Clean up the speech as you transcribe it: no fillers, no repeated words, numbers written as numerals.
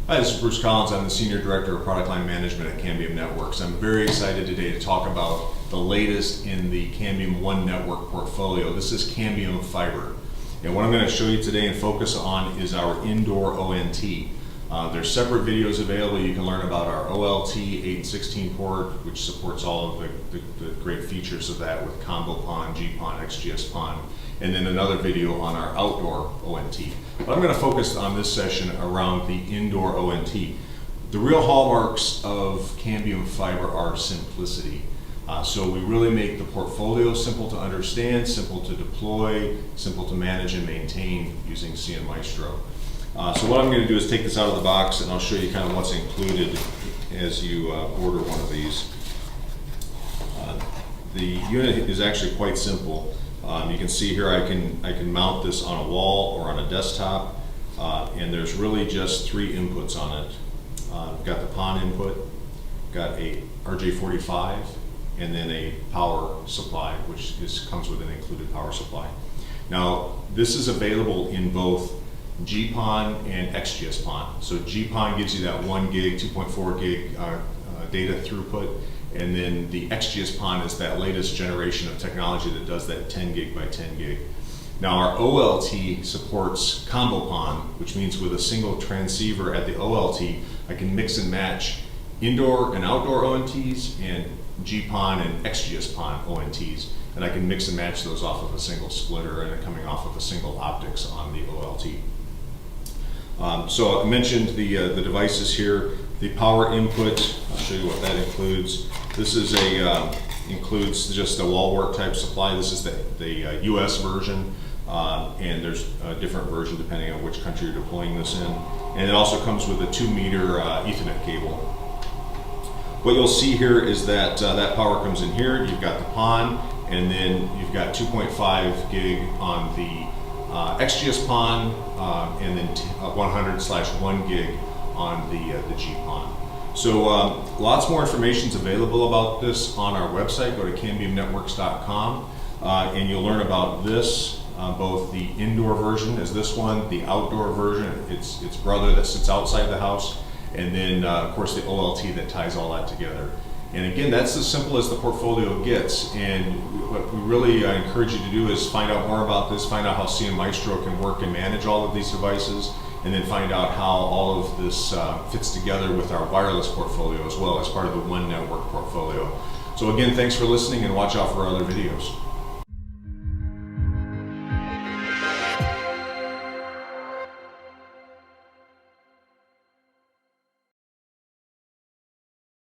Hi, this is Bruce Collins. I'm the Senior Director of Product Line Management at Cambium Networks. I'm very excited today to talk about the latest in the Cambium ONT network portfolio. This is Cambium Fiber. And what I'm going to show you today and focus on is our Indoor ONT. There's separate videos available. You can learn about our OLT 8 and 16 port, which supports all of the great features of that with Combo PON, GPON, XGS PON, and then another video on our Outdoor ONT. But I'm going to focus on this session around the Indoor ONT. The real hallmarks of Cambium Fiber are simplicity. So we really make the portfolio simple to understand, simple to deploy, simple to manage and maintain using CN Maestro. So what I'm going to do is take this out of the box and I'll show you kind of what's included as you order one of these. The unit is actually quite simple. You can see here I can mount this on a wall or on a desktop, and there's really just three inputs on it. We've got the PON input, got a RJ45, and then a power supply, which comes with an included power supply. Now, this is available in both GPON and XGS PON. So GPON gives you that 1 gig, 2.4 gig data throughput, and then the XGS PON is that latest generation of technology that does that 10 gig by 10 gig. Now our OLT supports Combo PON, which means with a single transceiver at the OLT, I can mix and match indoor and outdoor ONTs and GPON and XGS PON ONTs, and I can mix and match those off of a single splitter and coming off of a single optics on the OLT. So I mentioned the devices here. The power input, I'll show you what that includes. This is includes just a wall wart type supply. This is the US version, and there's a different version depending on which country you're deploying this in. And it also comes with a 2-meter Ethernet cable. What you'll see here is that that power comes in here. You've got the PON, and then you've got 2.5 gig on the XGS PON, and then 100/1 gig on the GPON. So lots more information is available about this on our website. Go to cambiumnetworks.com, and you'll learn about this, both the indoor version as this one, the outdoor version, its brother that sits outside the house, and then of course the OLT that ties all that together. And again, that's as simple as the portfolio gets. And what we really encourage you to do is find out more about this, find out how CN Maestro can work and manage all of these devices, and then find out how all of this fits together with our wireless portfolio as well as part of the ONT network portfolio. So again, thanks for listening and watch out for our other videos.